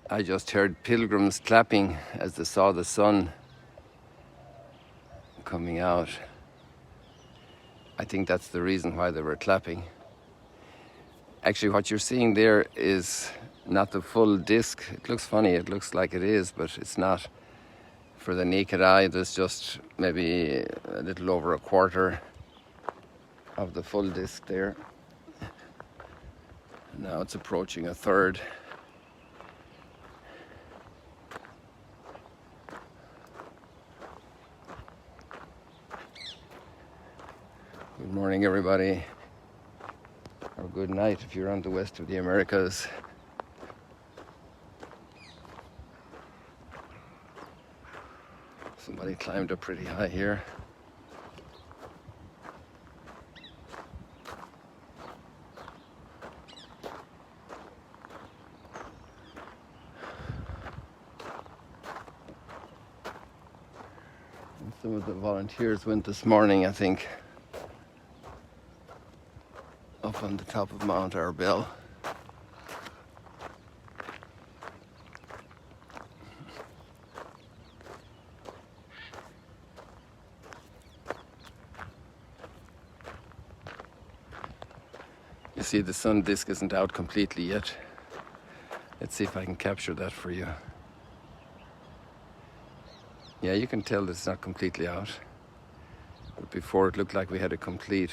I just heard pilgrims clapping as they saw the sun coming out. I think that's the reason why they were clapping. Actually, what you're seeing there is not the full disc. It looks funny, it looks like it is, but it's not. For the naked eye, there's just maybe a little over a quarter of the full disc there. Now it's approaching a third. Good morning, everybody. Or good night if you're on the west of the Americas. Somebody climbed up pretty high here. And some of the volunteers went this morning, I think, up on the top of Mount Arbel. You see, the sun disk isn't out completely yet. Let's see if I can capture that for you. Yeah, you can tell it's not completely out. But before it looked like we had a complete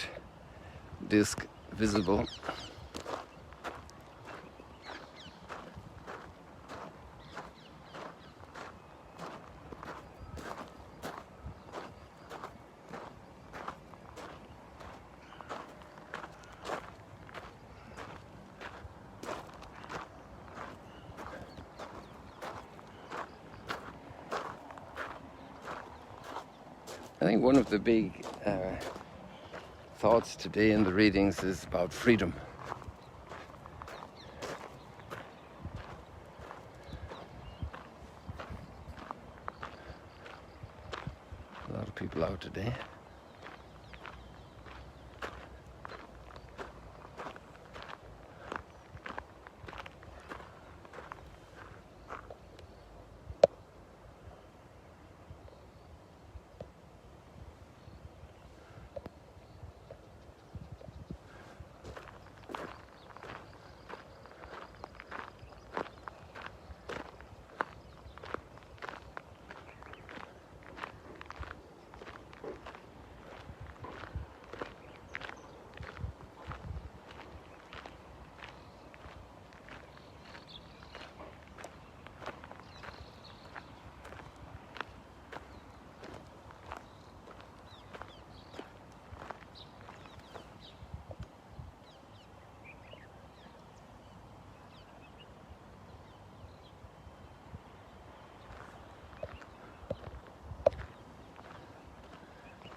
disk visible. I think one of the big thoughts today in the readings is about freedom. A lot of people out today.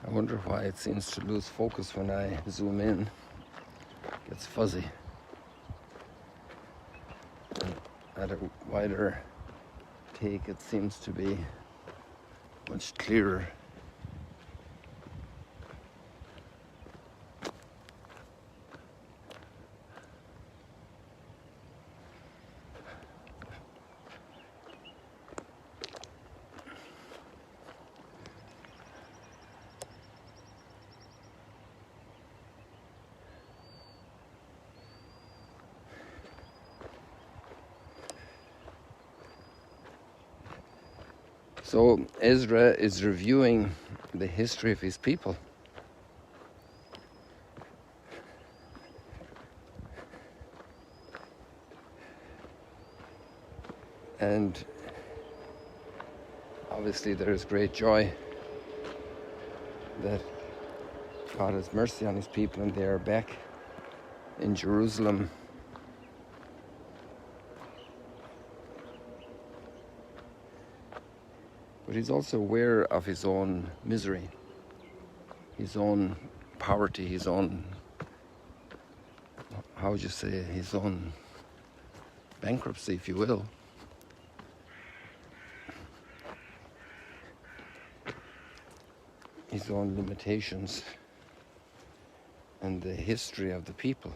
I wonder why it seems to lose focus when I zoom in. It gets fuzzy. And at a wider take, it seems to be much clearer. So Ezra is reviewing the history of his people. And obviously there is great joy that God has mercy on his people and they are back in Jerusalem. But he's also aware of his own misery, his own poverty, his own, how would you say, his own bankruptcy, if you will. His own limitations and the history of the people.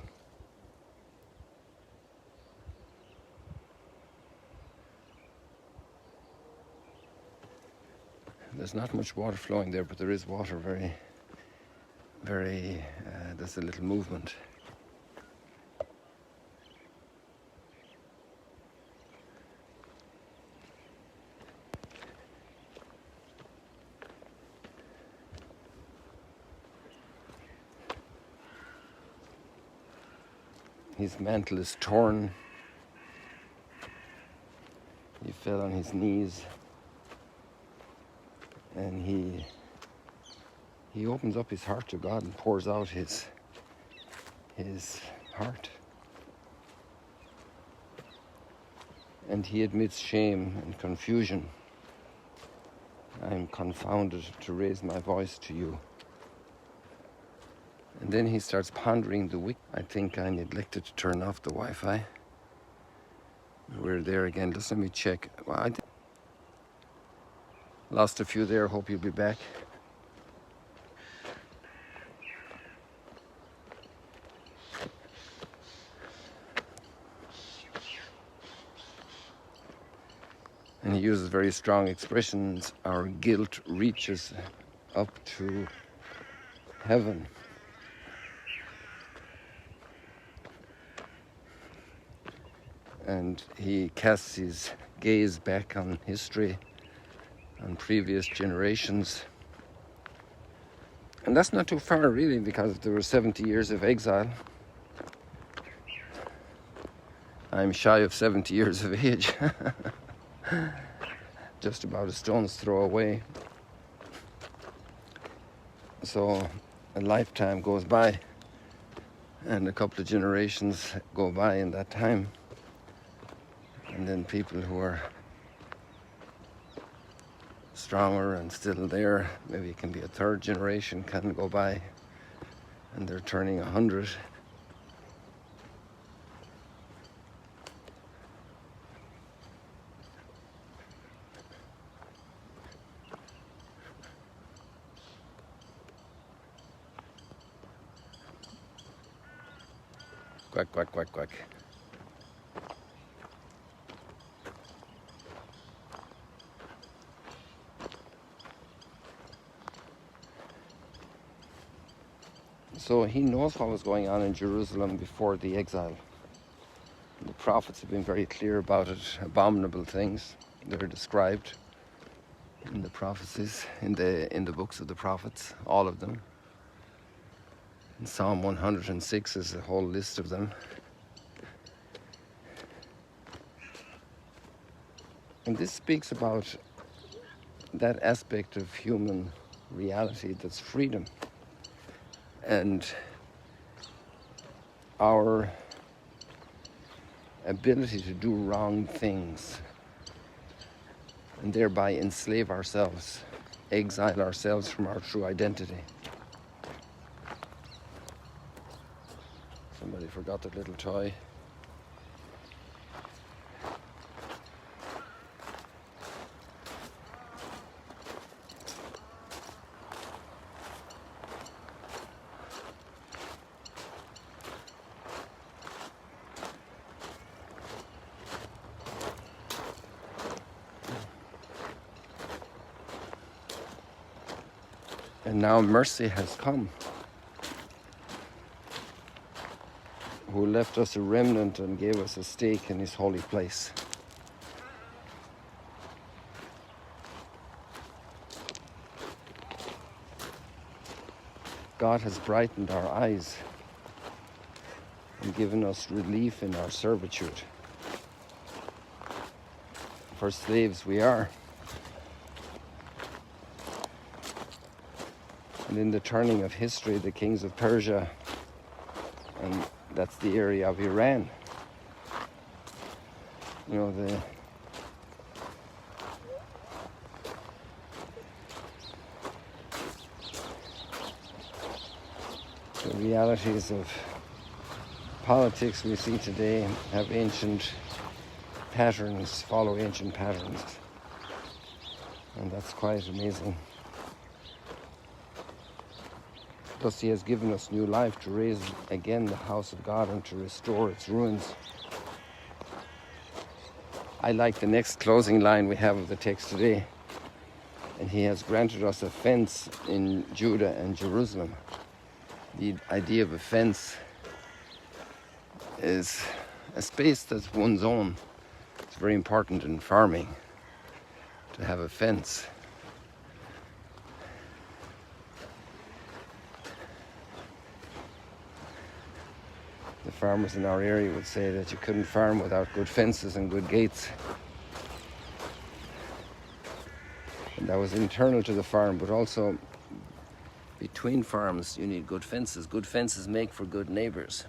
There's not much water flowing there, but there is water there's a little movement. His mantle is torn. He fell on his knees, and he opens up his heart to God and pours out his heart. And he admits shame and confusion. I am confounded to raise my voice to you. And then he starts pondering the wicked. I think I neglected to turn off the Wi-Fi. We're there again. Just let me check. Well, I lost a few there. Hope you'll be back. And he uses very strong expressions. Our guilt reaches up to heaven. And he casts his gaze back on history, on previous generations. And that's not too far, really, because there were 70 years of exile. I'm shy of 70 years of age. Just about a stone's throw away. So a lifetime goes by, and a couple of generations go by in that time. And then people who are stronger and still there, maybe it can be a third generation, can go by, and they're turning 100. Quack, quack, quack, quack. So he knows what was going on in Jerusalem before the exile. The prophets have been very clear about it. Abominable things that are described in the prophecies, in the books of the prophets, all of them. In Psalm 106 is a whole list of them. And this speaks about that aspect of human reality that's freedom. And our ability to do wrong things and thereby enslave ourselves, exile ourselves from our true identity. Somebody forgot their little toy. And now mercy has come, who left us a remnant and gave us a stake in his holy place. God has brightened our eyes and given us relief in our servitude. For slaves we are. And in the turning of history, the kings of Persia, and that's the area of Iran, you know, the realities of politics we see today have ancient patterns, follow ancient patterns, and that's quite amazing. Thus he has given us new life to raise again the house of God and to restore its ruins. I like the next closing line we have of the text today. And he has granted us a fence in Judah and Jerusalem. The idea of a fence is a space that's one's own. It's very important in farming to have a fence. The farmers in our area would say that you couldn't farm without good fences and good gates. And that was internal to the farm, but also between farms you need good fences. Good fences make for good neighbors.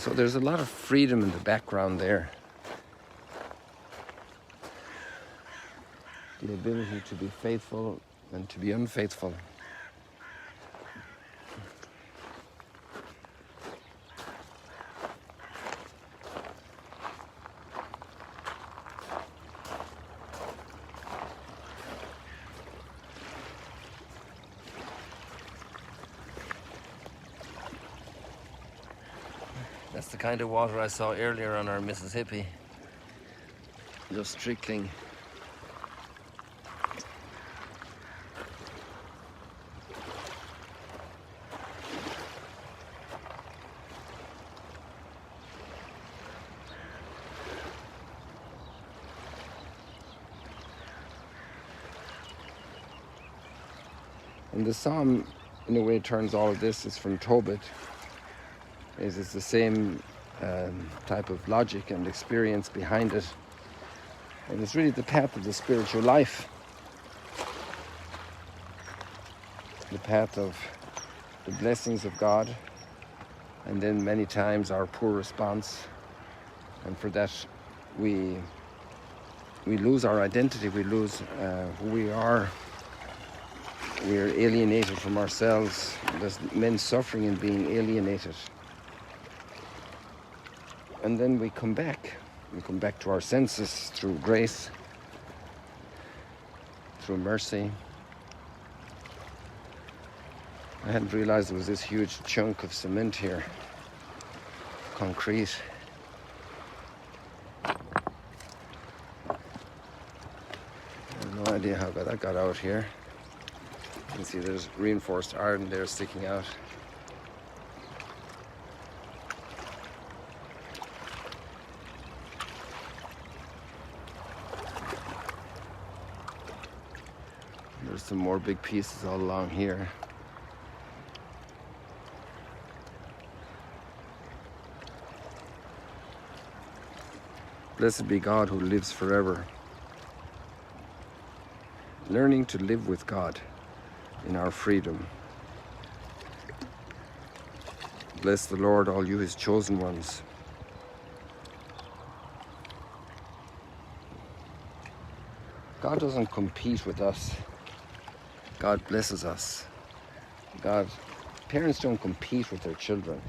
So there's a lot of freedom in the background there. The ability to be faithful and to be unfaithful. That's the kind of water I saw earlier on our Mississippi, just trickling. And the psalm, in a way, turns all of this is from Tobit. It's the same type of logic and experience behind it. And it's really the path of the spiritual life. The path of the blessings of God, and then many times our poor response. And for that we lose our identity, we lose who we are. We are alienated from ourselves. There's men suffering in being alienated. And then we come back. We come back to our senses through grace, through mercy. I hadn't realized there was this huge chunk of cement here, concrete. I have no idea how that got out here. You can see there's reinforced iron there sticking out. There's some more big pieces all along here. Blessed be God who lives forever. Learning to live with God in our freedom. Bless the Lord, all you his chosen ones. God doesn't compete with us. God blesses us. Parents don't compete with their children.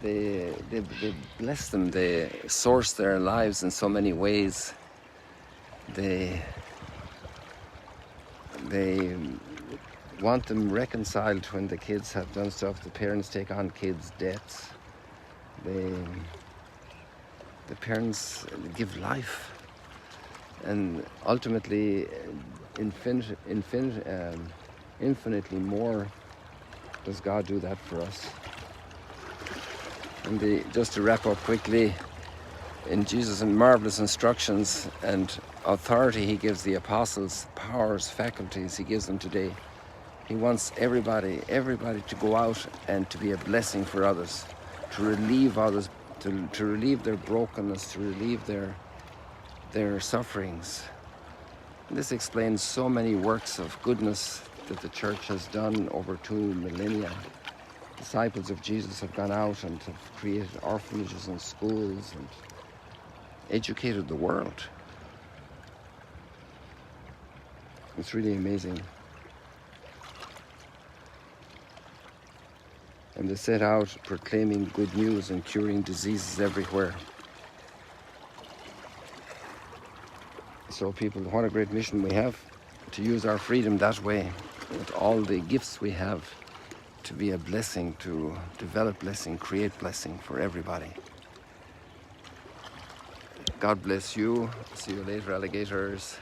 They bless them. They source their lives in so many ways. They want them reconciled when the kids have done stuff. The parents take on kids' debts. The parents give life. And ultimately, infinitely more does God do that for us. And just to wrap up quickly, in Jesus' marvelous instructions and authority he gives the apostles, powers, faculties he gives them today. He wants everybody to go out and to be a blessing for others, to relieve others, to relieve their brokenness, to relieve their sufferings. And this explains so many works of goodness that the church has done over 2 millennia. Disciples of Jesus have gone out and have created orphanages and schools and educated the world. It's really amazing. And they set out proclaiming good news and curing diseases everywhere. So people, what a great mission we have to use our freedom that way, with all the gifts we have, to be a blessing, to develop blessing, create blessing for everybody. God bless you. See you later, alligators.